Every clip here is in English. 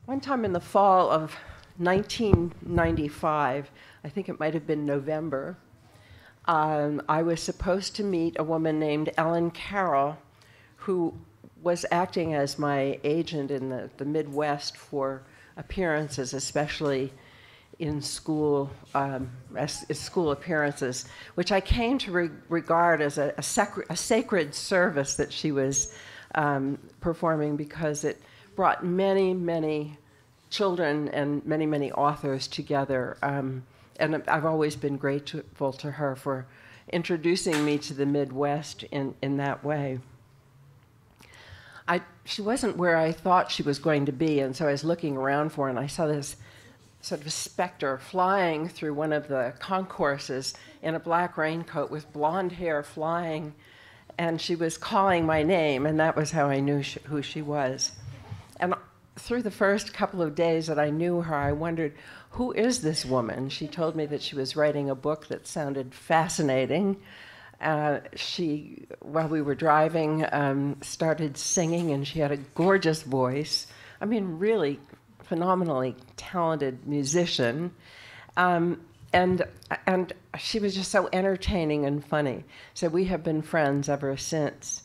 One time in the fall of 1995, I think it might have been November, I was supposed to meet a woman named Ellen Carroll, who was acting as my agent in the Midwest for appearances, especially in school, as school appearances, which I came to regard as a sacred service that she was performing, because it brought many, many children and many, many authors together. And I've always been grateful to her for introducing me to the Midwest in that way. She wasn't where I thought she was going to be, and so I was looking around for her, and I saw this sort of specter flying through one of the concourses in a black raincoat with blonde hair flying, and she was calling my name, and that was how I knew who she was. And through the first couple of days that I knew her, I wondered, who is this woman? She told me that she was writing a book that sounded fascinating. She, while we were driving, started singing, and she had a gorgeous voice. I mean, really phenomenally talented musician. And she was just so entertaining and funny. So we have been friends ever since.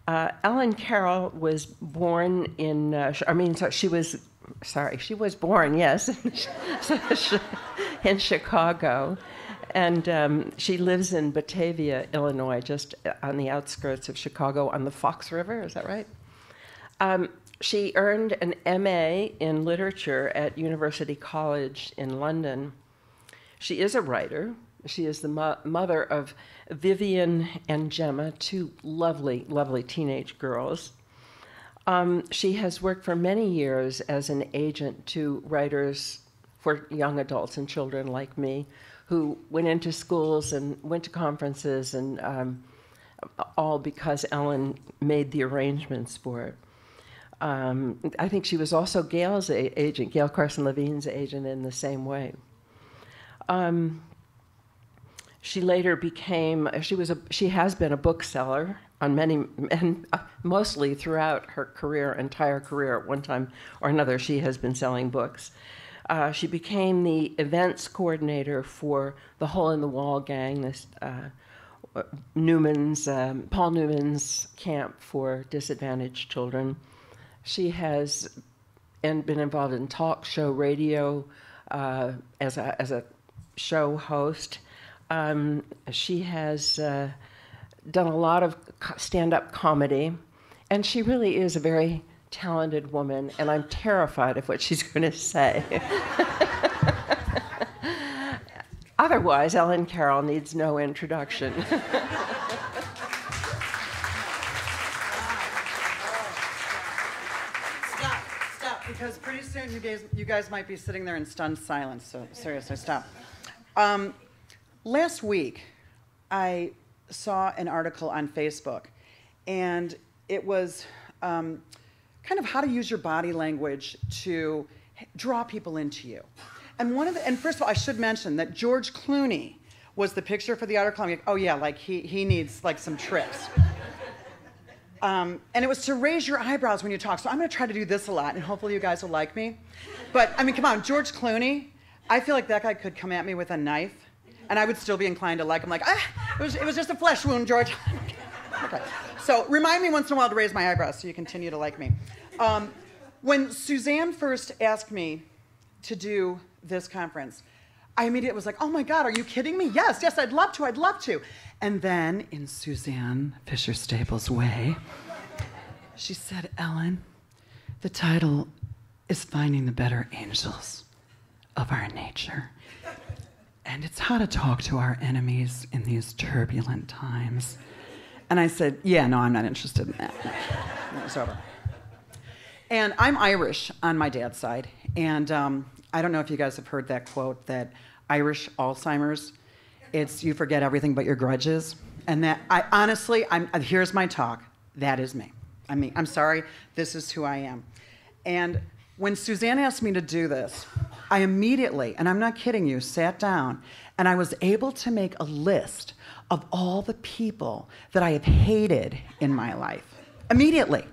Ellen Carroll was born in, she was born, yes, in Chicago. And she lives in Batavia, Illinois, just on the outskirts of Chicago on the Fox River, is that right? She earned an MA in literature at University College in London. She is a writer. She is the mother of Vivian and Gemma, two lovely, lovely teenage girls. She has worked for many years as an agent to writers for young adults and children like me, who went into schools and went to conferences, and all because Ellen made the arrangements for it. I think she was also Gail's agent, Gail Carson Levine's agent, in the same way. She later became, she has been a bookseller on many, and mostly throughout her entire career. At one time or another, she has been selling books. She became the events coordinator for the Hole in the Wall gang, this Paul Newman's camp for disadvantaged children. She has been involved in talk show radio as a show host. She has done a lot of stand-up comedy, and she really is a very talented woman, and I'm terrified of what she's going to say. Otherwise, Ellen Carroll needs no introduction. Stop, because pretty soon you guys might be sitting there in stunned silence, so seriously, stop. Last week, I saw an article on Facebook, and it was kind of how to use your body language to draw people into you. And first of all, I should mention that George Clooney was the picture for the article. I'm like, oh yeah, like he needs like some tricks. And it was to raise your eyebrows when you talk. So I'm going to try to do this a lot, and hopefully you guys will like me. But I mean, come on, George Clooney. I feel like that guy could come at me with a knife, and I would still be inclined to like him. Like, it was just a flesh wound, George. Okay. So remind me once in a while to raise my eyebrows so you continue to like me. When Suzanne first asked me to do this conference, I immediately was like, oh my God, are you kidding me? Yes, I'd love to. And then, in Suzanne Fisher-Staples' way, she said, Ellen, the title is Finding the Better Angels of Our Nature. And it's how to talk to our enemies in these turbulent times. And I said, yeah, no, I'm not interested in that. It was over. And I'm Irish on my dad's side. And I don't know if you guys have heard that quote, that Irish Alzheimer's, it's you forget everything but your grudges. And that, here's my talk. That is me. I mean, I'm sorry, this is who I am. And when Suzanne asked me to do this, I immediately, and I'm not kidding you, sat down, and I was able to make a list of all the people that I have hated in my life. Immediately.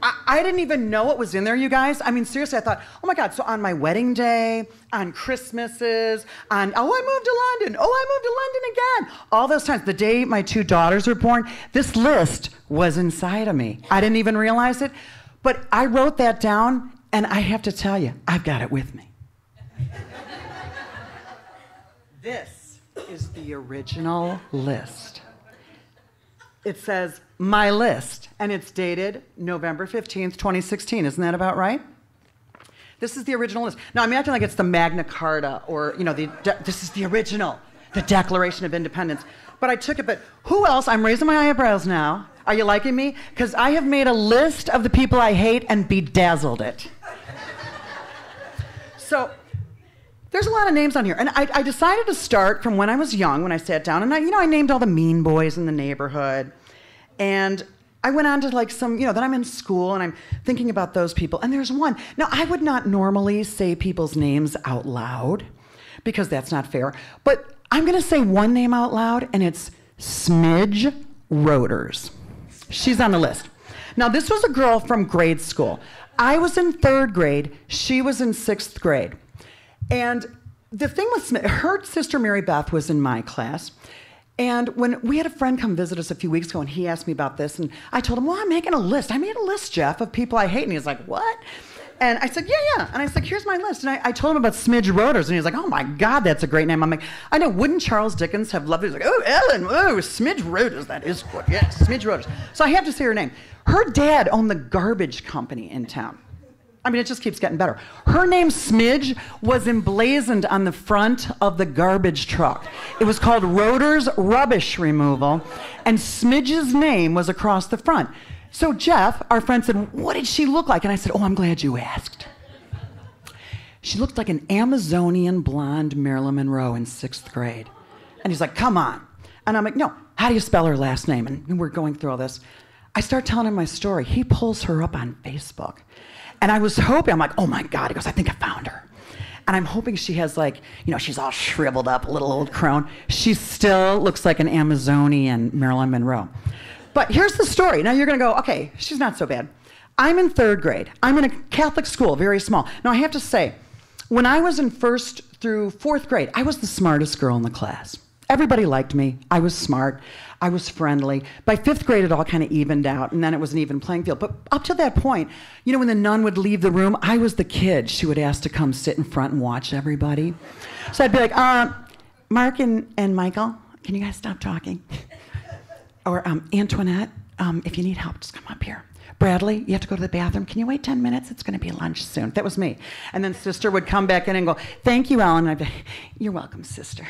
I didn't even know what was in there, you guys. I mean, seriously, I thought, oh my God, so on my wedding day, on Christmases, on, oh, I moved to London, oh, I moved to London again. All those times, the day my 2 daughters were born, this list was inside of me. I didn't even realize it, but I wrote that down, and I have to tell you, I've got it with me. This is the original list. It says, my list, and it's dated November 15th, 2016. Isn't that about right? This is the original list. Now, I'm acting like it's the Magna Carta or, you know, this is the original, the Declaration of Independence. But I took it, but who else? I'm raising my eyebrows now. Are you liking me? Because I have made a list of the people I hate and bedazzled it. So, there's a lot of names on here. And I decided to start from when I was young, when I sat down, and I named all the mean boys in the neighborhood. And I went on to like some, then I'm in school and I'm thinking about those people. And there's one. Now, I would not normally say people's names out loud because that's not fair. But I'm going to say one name out loud, and it's Smidge Roders. She's on the list. Now, this was a girl from grade school. I was in 3rd grade. She was in 6th grade. And the thing with Smith, her sister Mary Beth was in my class. And when we had a friend come visit us a few weeks ago, and he asked me about this, and I told him, well, I'm making a list. I made a list, Jeff, of people I hate. And he was like, what? And I said, yeah. And I said, here's my list. And I told him about Smidge Roders, and he was like, oh my God, that's a great name. I'm like, I know, wouldn't Charles Dickens have loved it? He's like, oh, Ellen, oh, Smidge Roders, that is good. Yes, Smidge Roders. So I have to say her name. Her dad owned the garbage company in town. I mean, it just keeps getting better. Her name, Smidge, was emblazoned on the front of the garbage truck. It was called Roders Rubbish Removal, and Smidge's name was across the front. So Jeff, our friend, said, what did she look like? And I said, oh, I'm glad you asked. She looked like an Amazonian blonde Marilyn Monroe in 6th grade. And he's like, come on. And I'm like, no, how do you spell her last name? And we're going through all this. I start telling him my story. He pulls her up on Facebook. And I was hoping, I'm like, oh my God. He goes, I think I found her. And I'm hoping she has like, she's all shriveled up, little old crone. She still looks like an Amazonian Marilyn Monroe. But here's the story. Now you're going to go, okay, she's not so bad. I'm in 3rd grade. I'm in a Catholic school, very small. Now I have to say, when I was in 1st through 4th grade, I was the smartest girl in the class. Everybody liked me. I was smart. I was friendly. By 5th grade, it all kind of evened out, and then it was an even playing field. But up to that point, when the nun would leave the room, I was the kid she would ask to come sit in front and watch everybody. So I'd be like, Mark and Michael, can you guys stop talking? Or Antoinette, if you need help, just come up here. Bradley, you have to go to the bathroom. Can you wait 10 minutes? It's going to be lunch soon. That was me. And then Sister would come back in and go, thank you, Ellen. And I'd be like, you're welcome, Sister.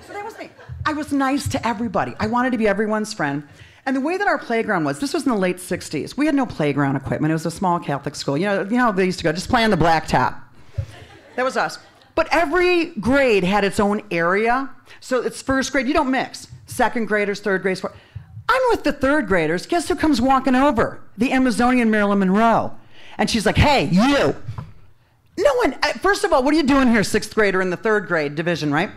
So that was me. I was nice to everybody. I wanted to be everyone's friend. And the way that our playground was, this was in the late 60s. We had no playground equipment. It was a small Catholic school. You know they used to go, just play on the blacktop. That was us. But every grade had its own area. So it's 1st grade. You don't mix. 2nd graders, 3rd graders, 4th. I'm with the 3rd graders. Guess who comes walking over? The Amazonian Marilyn Monroe. And she's like, hey, you. No one, first of all, what are you doing here, 6th grader in the 3rd grade division, right?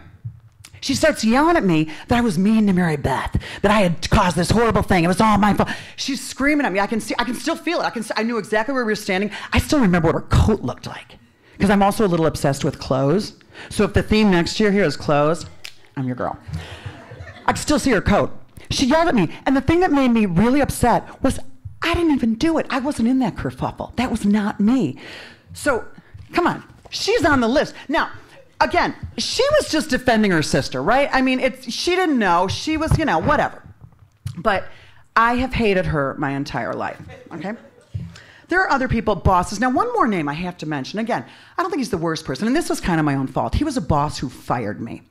She starts yelling at me that I was mean to Mary Beth, that I had caused this horrible thing. It was all my fault. She's screaming at me. I can still feel it. I knew exactly where we were standing. I still remember what her coat looked like, because I'm also a little obsessed with clothes. So if the theme next year here is clothes, I'm your girl. I can still see her coat. She yelled at me, and the thing that made me really upset was I didn't even do it. I wasn't in that kerfuffle. That was not me. So, come on. She's on the list. Now, again, she was just defending her sister, right? I mean, she didn't know. She was, whatever. But I have hated her my entire life, okay? There are other people, bosses. Now, one more name I have to mention. Again, I don't think he's the worst person, and this was kind of my own fault. He was a boss who fired me.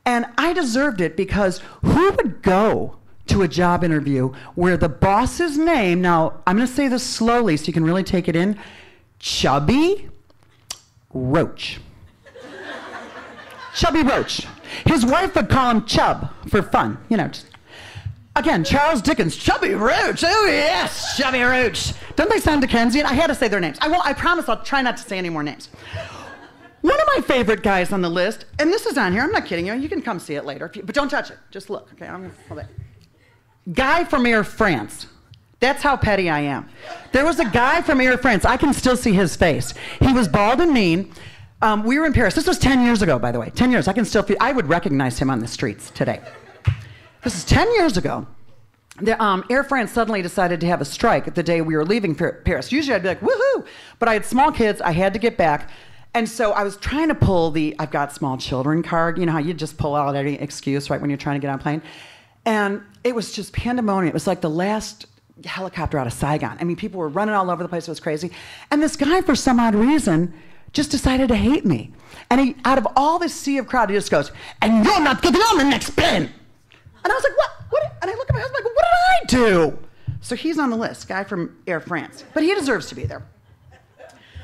And I deserved it because who would go to a job interview where the boss's name, now, I'm going to say this slowly so you can really take it in, Chubby Roach. Chubby Roach. His wife would call him Chub for fun, Again, Charles Dickens, Chubby Roach. Oh, yes, Chubby Roach. Don't they sound Dickensian? I had to say their names. I promise I'll try not to say any more names. One of my favorite guys on the list, and this is on here, I'm not kidding you. You can come see it later, but don't touch it. Just look, okay? I'm gonna hold it. Guy from Air France, That's how petty I am. There was a guy from Air France. I can still see his face. He was bald and mean. We were in Paris. This was 10 years ago, by the way. 10 years. I can still feel, I would recognize him on the streets today. This is 10 years ago. The, Air France suddenly decided to have a strike the day we were leaving Paris. Usually I'd be like, woohoo! But I had small kids. I had to get back. And so I was trying to pull the I've got small children card. You know how you just pull out any excuse, right, when you're trying to get on a plane? And it was just pandemonium. It was like the last helicopter out of Saigon. I mean, people were running all over the place. It was crazy. And this guy, for some odd reason, just decided to hate me. And he, out of all this sea of crowd, he just goes, and you're not getting on the next plane. And I was like, what? And I look at my husband, like, what did I do? So he's on the list, guy from Air France. But he deserves to be there.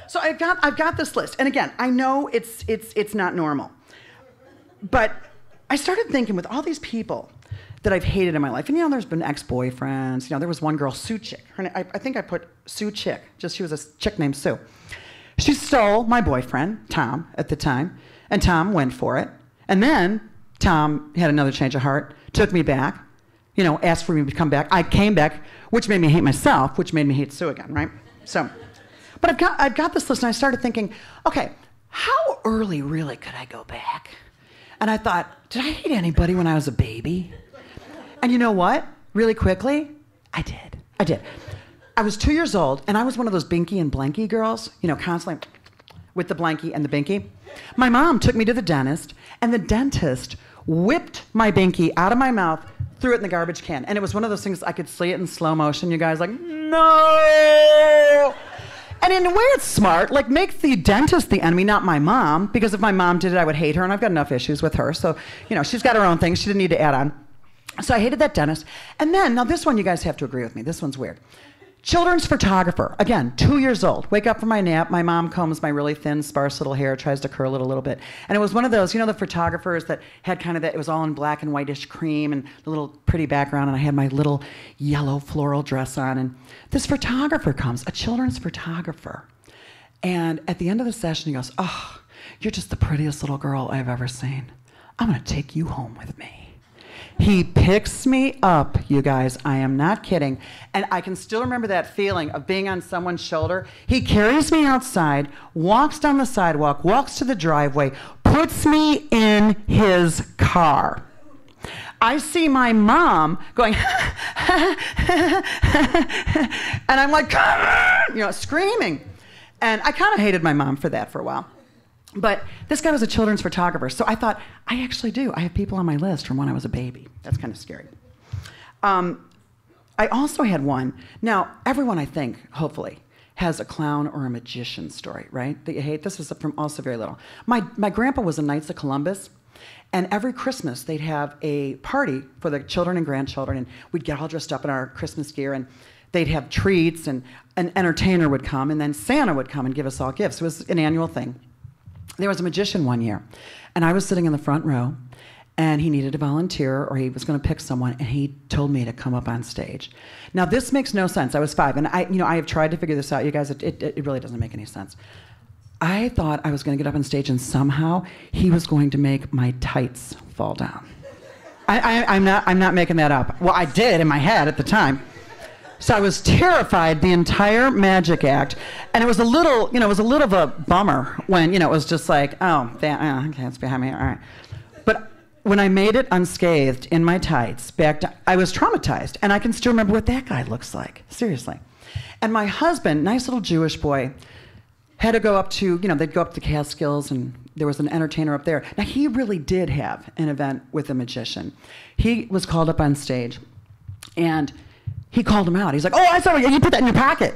So I've got this list. And again, I know it's not normal. But I started thinking with all these people that I've hated in my life. And, you know, there's been ex-boyfriends. You know, there was one girl, Sue Chick. I think I put Sue Chick. Just she was a chick named Sue. She stole my boyfriend, Tom, at the time. And Tom went for it. And then Tom had another change of heart, took me back, you know, asked for me to come back. I came back, which made me hate myself, which made me hate Sue again, right? So, but I've got this list, and I started thinking, okay, how early really could I go back? And I thought, did I hate anybody when I was a baby? And you know what? Really quickly, I did. I was 2 years old, and I was one of those binky and blanky girls, you know, constantly with the blankie and the binky. My mom took me to the dentist, and the dentist whipped my binky out of my mouth, threw it in the garbage can. And it was one of those things, I could see it in slow motion. You guys like, no! And in a way, it's smart. Like, make the dentist the enemy, not my mom, because if my mom did it, I would hate her, and I've got enough issues with her. So, you know, she's got her own things. She didn't need to add on. So I hated that dentist. And then, now this one, you guys have to agree with me. This one's weird. Children's photographer. Again, 2 years old. Wake up from my nap. My mom combs my really thin, sparse little hair, tries to curl it a little bit. And it was one of those, you know, the photographers that had kind of that, it was all in black and whitish cream and the little pretty background, and I had my little yellow floral dress on. And this photographer comes, a children's photographer. And at the end of the session, he goes, oh, you're just the prettiest little girl I've ever seen. I'm going to take you home with me. He picks me up, you guys. I am not kidding. And I can still remember that feeling of being on someone's shoulder. He carries me outside, walks down the sidewalk, walks to the driveway, puts me in his car. I see my mom going, and I'm like, you know, screaming. And I kind of hated my mom for that for a while. But this guy was a children's photographer, so I thought, I actually do. I have people on my list from when I was a baby. That's kind of scary. I also had one. Now, everyone, I think, hopefully, has a clown or a magician story, right, that you hate. This was from also very little. My grandpa was a Knights of Columbus, and every Christmas they'd have a party for the children and grandchildren, and we'd get all dressed up in our Christmas gear, and they'd have treats, and an entertainer would come, and then Santa would come and give us all gifts. It was an annual thing. There was a magician one year, and I was sitting in the front row, and he needed a volunteer, or he was going to pick someone, and he told me to come up on stage. Now, this makes no sense. I was 5, and I have tried to figure this out, you guys. It really doesn't make any sense. I thought I was going to get up on stage, and somehow he was going to make my tights fall down. I'm not making that up. Well, I did in my head at the time. So I was terrified the entire magic act, and it was a little, you know, it was a little of a bummer when, you know, it was just like, oh, okay, it's behind me, all right. But when I made it unscathed in my tights, I was traumatized, and I can still remember what that guy looks like, seriously. And my husband, nice little Jewish boy, had to go up to, you know, they'd go up to Catskills, and there was an entertainer up there. Now, he really did have an event with a magician. He was called up on stage, and he called him out. He's like, oh, I saw you. You put that in your pocket.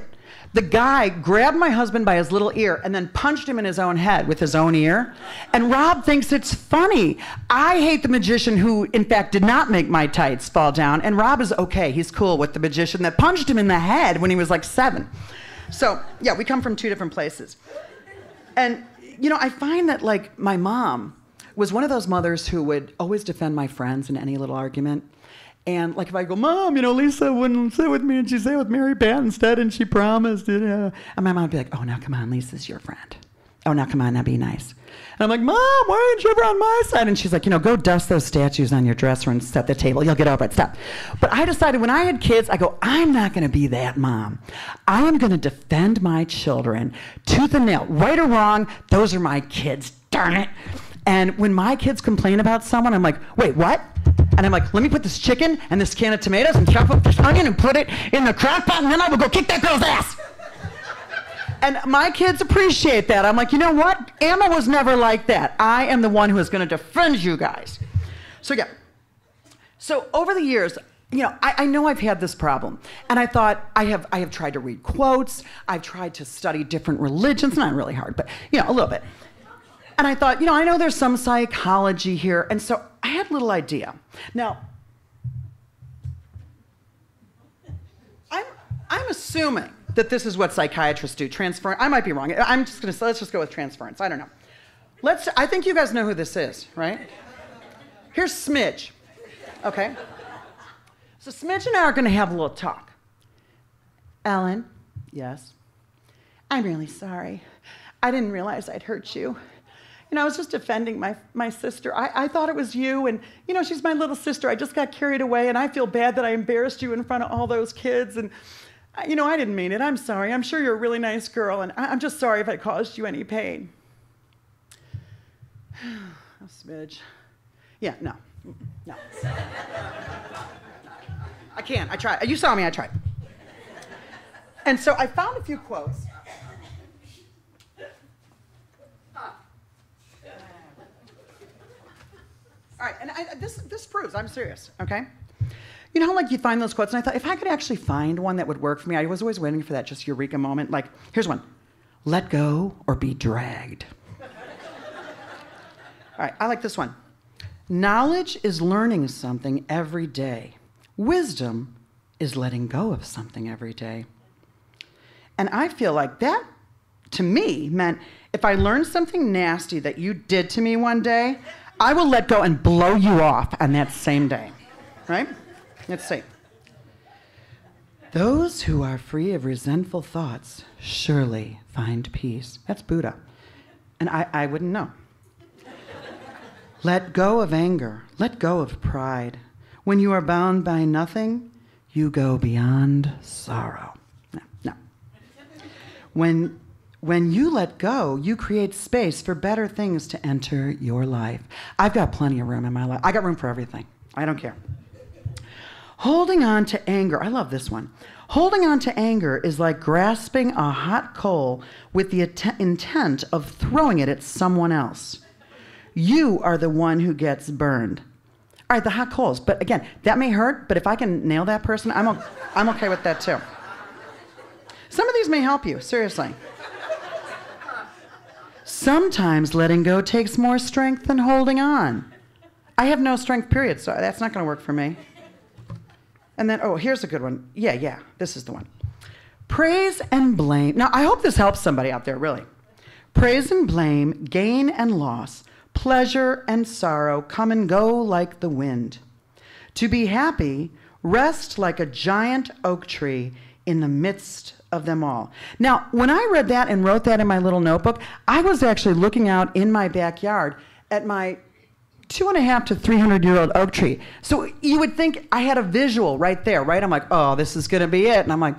The guy grabbed my husband by his little ear and then punched him in his own head with his own ear. And Rob thinks it's funny. I hate the magician who, in fact, did not make my tights fall down. And Rob is okay. He's cool with the magician that punched him in the head when he was like 7. So, yeah, we come from 2 different places. And, you know, I find that, like, my mom was one of those mothers who would always defend my friends in any little argument. And, like, if I go, Mom, you know, Lisa wouldn't sit with me, and she sat with Mary Pat instead, and she promised it. And my mom would be like, oh, now, come on, Lisa's your friend. Oh, now come on, now be nice. And I'm like, Mom, why aren't you ever on my side? And she's like, go dust those statues on your dresser and set the table. You'll get over it. Stop. But I decided when I had kids, I go, I'm not going to be that mom. I am going to defend my children tooth and nail. Right or wrong, those are my kids. Darn it. And when my kids complain about someone, I'm like, wait, what? And I'm like, let me put this chicken and this can of tomatoes and chop up this onion and put it in the crock pot, and then I will go kick that girl's ass. And my kids appreciate that. I'm like, you know what? Emma was never like that. I am the one who is going to defend you guys. So yeah. So over the years, I know I've had this problem. And I thought, I have tried to read quotes. I've tried to study different religions. Not really hard, but, a little bit. And I thought, I know there's some psychology here. And so I had a little idea. Now, I'm assuming that this is what psychiatrists do. I might be wrong. I'm just going to say, let's just go with transference. I don't know. I think you guys know who this is, right? Here's Smidge, okay? So Smidge and I are going to have a little talk. Ellen, yes? I'm really sorry. I didn't realize I'd hurt you. I was just defending my sister. I thought it was you, and, she's my little sister. I just got carried away, and I feel bad that I embarrassed you in front of all those kids, and I didn't mean it. I'm sorry. I'm sure you're a really nice girl, and I'm just sorry if I caused you any pain. Oh, Smidge. Yeah, no. I can't. I tried. You saw me. I tried. And so I found a few quotes. All right, and this proves I'm serious, okay? How you find those quotes, and I thought, if I could actually find one that would work for me, I was always waiting for that just eureka moment. Like, here's one. Let go or be dragged. All right, I like this one. Knowledge is learning something every day. Wisdom is letting go of something every day. And I feel like that, to me, meant if I learned something nasty that you did to me one day, I will let go and blow you off on that same day, right? Let's see. Those who are free of resentful thoughts surely find peace. That's Buddha. And I wouldn't know. Let go of anger. Let go of pride. When you are bound by nothing, you go beyond sorrow. No. When you let go, you create space for better things to enter your life. I've got plenty of room in my life. I got room for everything. I don't care. Holding on to anger, I love this one. Holding on to anger is like grasping a hot coal with the intent of throwing it at someone else. You are the one who gets burned. All right, the hot coals, but again, that may hurt, but if I can nail that person, I'm okay with that too. Some of these may help you, seriously. Sometimes letting go takes more strength than holding on. I have no strength, period, so that's not going to work for me. And then, here's a good one. Yeah, this is the one. Praise and blame. Now, I hope this helps somebody out there, really. Praise and blame, gain and loss, pleasure and sorrow come and go like the wind. To be happy, rest like a giant oak tree in the midst of them all. Now, when I read that and wrote that in my little notebook, I was actually looking out in my backyard at my 250 to 300-year-old oak tree. So you would think I had a visual right there, right? I'm like, oh, this is going to be it. And I'm like,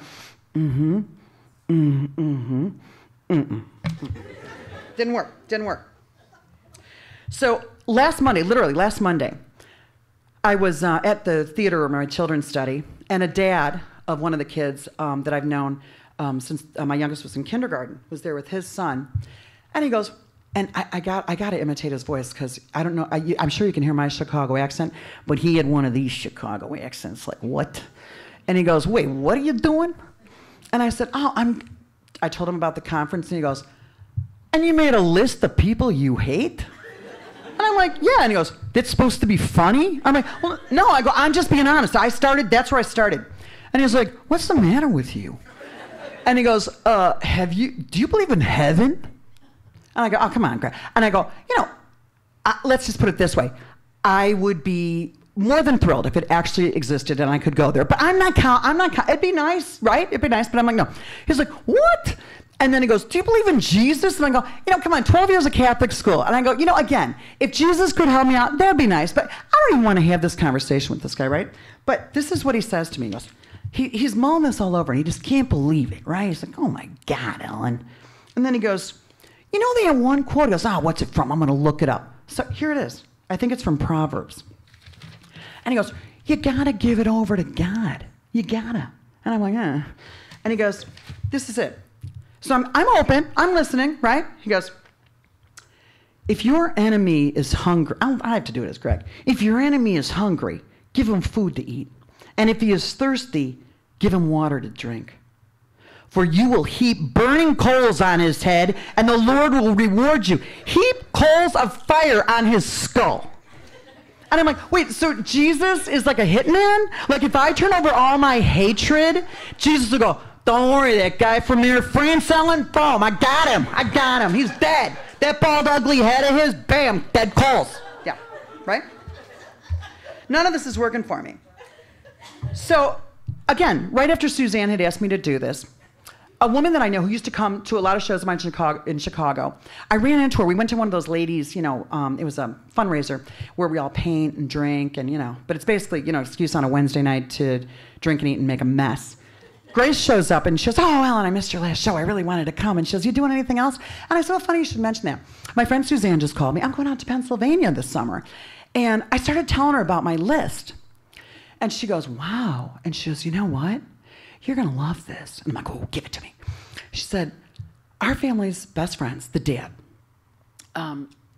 Didn't work. So last Monday, I was at the theater where my children study, and a dad of one of the kids that I've known since my youngest was in kindergarten was there with his son, and he goes, and I got to imitate his voice because I don't know, I'm sure you can hear my Chicago accent, but he had one of these Chicago accents, like what? And he goes, wait, what are you doing? And I said, I told him about the conference, and he goes, and you made a list of people you hate? And I'm like, yeah. And he goes, that's supposed to be funny? I'm like, well, no. I go, I'm just being honest. That's where I started. And he was like, what's the matter with you? And he goes, do you believe in heaven? And I go, oh, come on, Greg. And I go, let's just put it this way. I would be more than thrilled if it actually existed and I could go there. But I'm not it'd be nice, right? It'd be nice, but I'm like, no. He's like, what? And then he goes, do you believe in Jesus? And I go, come on, 12 years of Catholic school. And I go, again, if Jesus could help me out, that'd be nice. But I don't even want to have this conversation with this guy, right? But this is what he says to me. He goes, he's mulling this all over, and he just can't believe it, right? He's like, oh my God, Ellen. And then he goes, they have one quote. He goes, what's it from? I'm going to look it up. So here it is. I think it's from Proverbs. And he goes, you got to give it over to God. You got to. And I'm like, And he goes, this is it. So I'm open. I'm listening, right? He goes, if your enemy is hungry, I have to do it as Greg. If your enemy is hungry, give him food to eat. And if he is thirsty, give him water to drink. For you will heap burning coals on his head, and the Lord will reward you. Heap coals of fire on his skull. And I'm like, wait, so Jesus is like a hitman? Like if I turn over all my hatred, Jesus will go, don't worry, that guy from there, France Ellen, boom, I got him. He's dead. That bald, ugly head of his, bam, dead coals. Yeah, right? None of this is working for me. So, again, right after Suzanne had asked me to do this, a woman that I know who used to come to a lot of shows of mine in Chicago, I ran into her. We went to one of those ladies, it was a fundraiser where we all paint and drink and, but it's basically, excuse on a Wednesday night to drink and eat and make a mess. Grace shows up and she goes, oh, Ellen, I missed your last show. I really wanted to come. And she goes, you doing anything else? And I said, well, funny you should mention that. My friend Suzanne just called me. I'm going out to Pennsylvania this summer. And I started telling her about my list. And she goes, wow. And she goes, you know what? You're going to love this. And I'm like, oh, give it to me. She said, our family's best friends, the dad,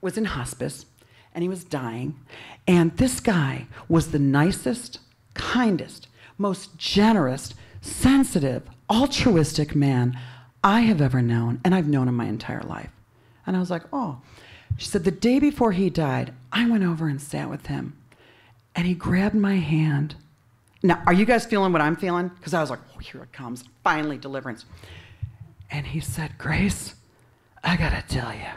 was in hospice, and he was dying. And this guy was the nicest, kindest, most generous, sensitive, altruistic man I have ever known, and I've known him my entire life. And I was like, oh. She said, the day before he died, I went over and sat with him, and he grabbed my hand. Now, are you guys feeling what I'm feeling? Because I was like, oh, here it comes. Finally, deliverance. And he said, Grace, I got to tell you.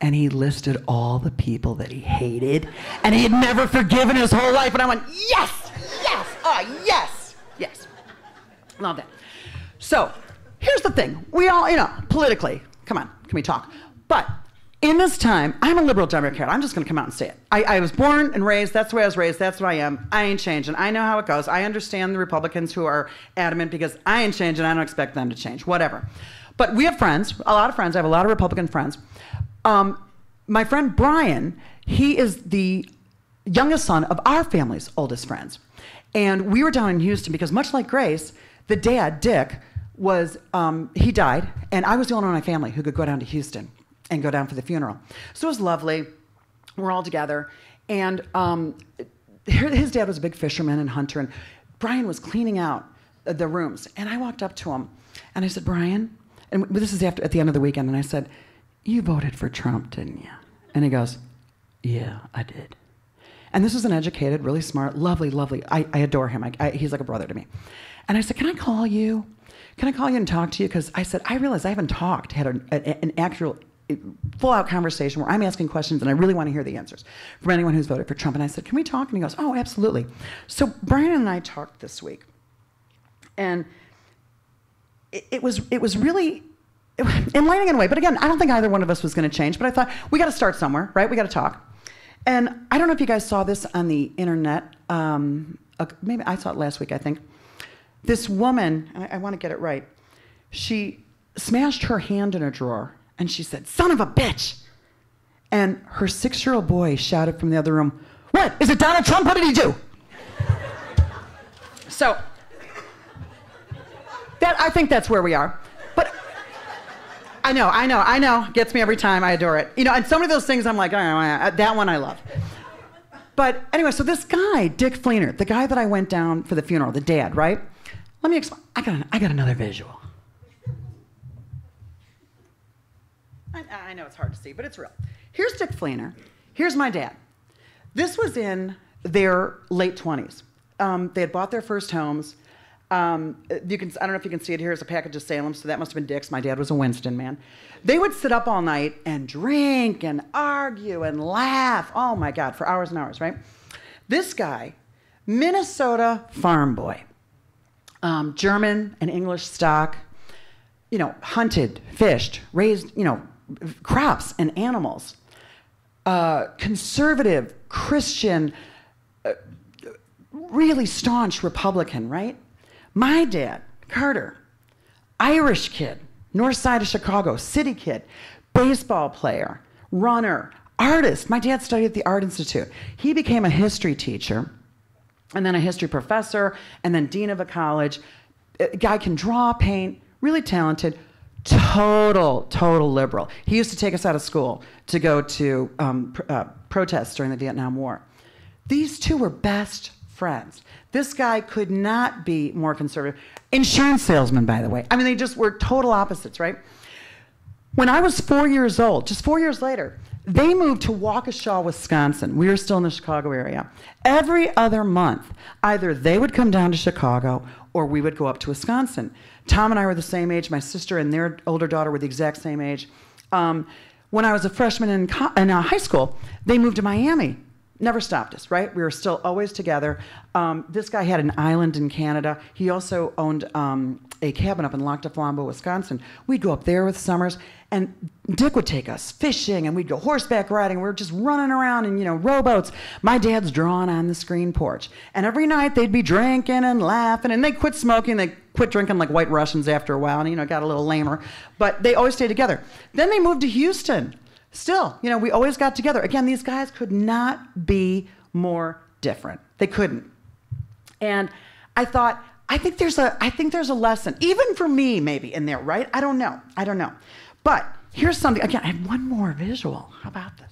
And he listed all the people that he hated, and he had never forgiven his whole life. And I went, yes, yes. Love that. So here's the thing. We all, politically, come on, can we talk? But in this time, I'm a liberal Democrat. I'm just going to come out and say it. I was born and raised. That's the way I was raised. That's what I am. I ain't changing. I know how it goes. I understand the Republicans who are adamant because I ain't changing. I don't expect them to change. Whatever. But we have friends, a lot of friends. I have a lot of Republican friends. My friend Brian, he is the youngest son of our family's oldest friends. And we were down in Houston because much like Grace, the dad, Dick, he died, and I was the only one in my family who could go down to Houston and go down for the funeral. So it was lovely. We're all together. And his dad was a big fisherman and hunter, and Brian was cleaning out the rooms. And I walked up to him, and I said, Brian, and this is at the end of the weekend, and I said, you voted for Trump, didn't you? And he goes, yeah, I did. And this is an educated, really smart, lovely. I adore him. He's like a brother to me. And I said, can I call you? Can I call you and talk to you? Because I said, I realize I haven't had an actual full-out conversation where I'm asking questions and I really want to hear the answers from anyone who's voted for Trump. And I said, can we talk? And he goes, oh, absolutely. So Brian and I talked this week. And it was really enlightening in a way. But again, I don't think either one of us was going to change. But I thought, we got to start somewhere, right? We got to talk. And I don't know if you guys saw this on the internet. Maybe I saw it last week, I think. This woman, and I want to get it right, she smashed her hand in a drawer, and she said, son of a bitch. And her 6-year-old boy shouted from the other room, what? Is it Donald Trump? What did he do? So, I think that's where we are. But I know. Gets me every time. I adore it. And so many of those things I'm like, oh, that one I love. But anyway, so this guy, Dick Fleener, the guy that I went down for the funeral, the dad, right? Let me explain. I got another visual. I know it's hard to see, but it's real. Here's Dick Fleener. Here's my dad. This was in their late 20s. They had bought their first homes. I don't know if you can see it. Here's a package of Salem, so that must have been Dick's. My dad was a Winston man. They would sit up all night and drink and argue and laugh. Oh, my God, for hours and hours, right? This guy, Minnesota farm boy, German and English stock, hunted, fished, raised, crops and animals. Conservative, Christian, really staunch Republican, right? My dad, Carter, Irish kid, north side of Chicago, city kid, baseball player, runner, artist. My dad studied at the Art Institute. He became a history teacher, and then a history professor, and then dean of a college. A guy can draw, paint, really talented, total liberal. He used to take us out of school to go to protests during the Vietnam War. These two were best friends. This guy could not be more conservative. Insurance salesman, by the way. I mean, they just were total opposites, right? When I was 4 years old, just 4 years later, they moved to Waukesha, Wisconsin. We were still in the Chicago area. Every other month, either they would come down to Chicago or we would go up to Wisconsin. Tom and I were the same age. My sister and their older daughter were the exact same age. When I was a freshman in high school, they moved to Miami. Never stopped us, right? We were still always together. This guy had an island in Canada. He also owned a cabin up in Lac du Flambeau, Wisconsin. We'd go up there with summers, and Dick would take us fishing, and we'd go horseback riding. We were just running around in, rowboats. My dad's drawing on the screen porch. And every night they'd be drinking and laughing, and they quit smoking. They quit drinking like White Russians after a while, and, got a little lamer. But they always stayed together. Then they moved to Houston. Still, we always got together. Again, these guys could not be more different. They couldn't. And I thought, I think there's a lesson, even for me, maybe in there, right? I don't know. But here's something. Again, I have one more visual. How about this?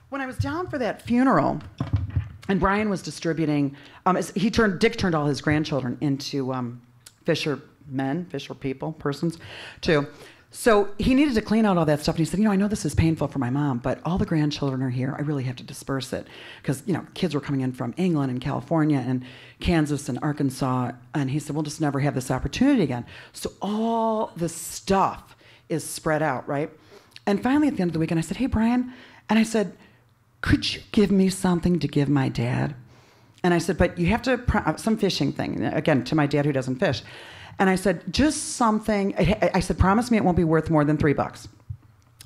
When I was down for that funeral, and Brian was distributing, Dick turned all his grandchildren into fisher persons, too. So he needed to clean out all that stuff. And he said, I know this is painful for my mom, but all the grandchildren are here. I really have to disperse it. Because, kids were coming in from England and California and Kansas and Arkansas. And he said, we'll just never have this opportunity again. So all the stuff is spread out, right? And finally, at the end of the weekend, I said, hey, Brian. And I said, could you give me something to give my dad? And I said, but you have to, some fishing thing, again, to my dad who doesn't fish. And I said, just something, I said, promise me it won't be worth more than $3.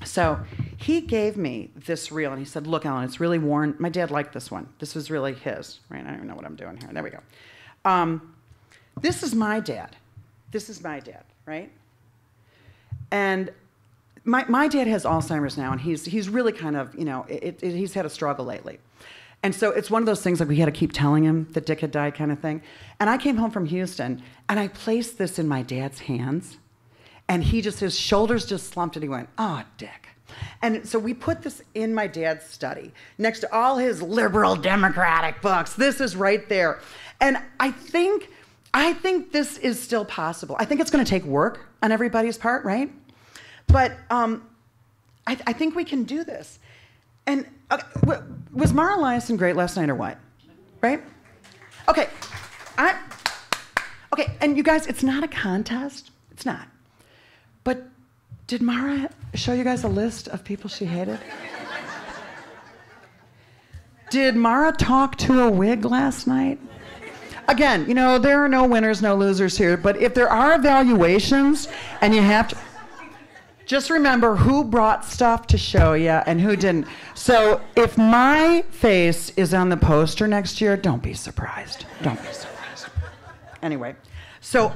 So he gave me this reel, and he said, look, Ellen, it's really worn. My dad liked this one. This was really his, right? I don't even know what I'm doing here. There we go. This is my dad. Right? And my dad has Alzheimer's now, and he's really kind of, he's had a struggle lately. And so it's one of those things like we had to keep telling him that Dick had died kind of thing. And I came home from Houston, and I placed this in my dad's hands, and his shoulders just slumped, and he went, oh, Dick. And so we put this in my dad's study next to all his liberal democratic books. This is right there. And I think this is still possible. I think it's going to take work on everybody's part, right? But I think we can do this. And was Mara Eliason great last night or what? Right? Okay. Okay, and you guys, it's not a contest. It's not. But did Mara show you guys a list of people she hated? Did Mara talk to a wig last night? Again, there are no winners, no losers here, but if there are evaluations and you have to, just remember who brought stuff to show you and who didn't. So if my face is on the poster next year, don't be surprised. Don't be surprised. Anyway, so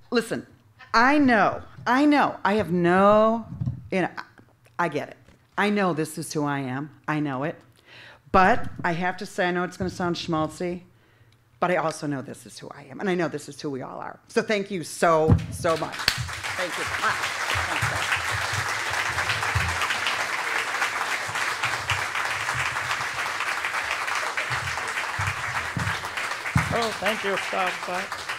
listen, I know, I have no, I get it. I know this is who I am. I know it. But I have to say, I know it's going to sound schmaltzy, but I also know this is who I am. And I know this is who we all are. So thank you so much. Thank you. Thanks, guys. Oh, thank you. Stop.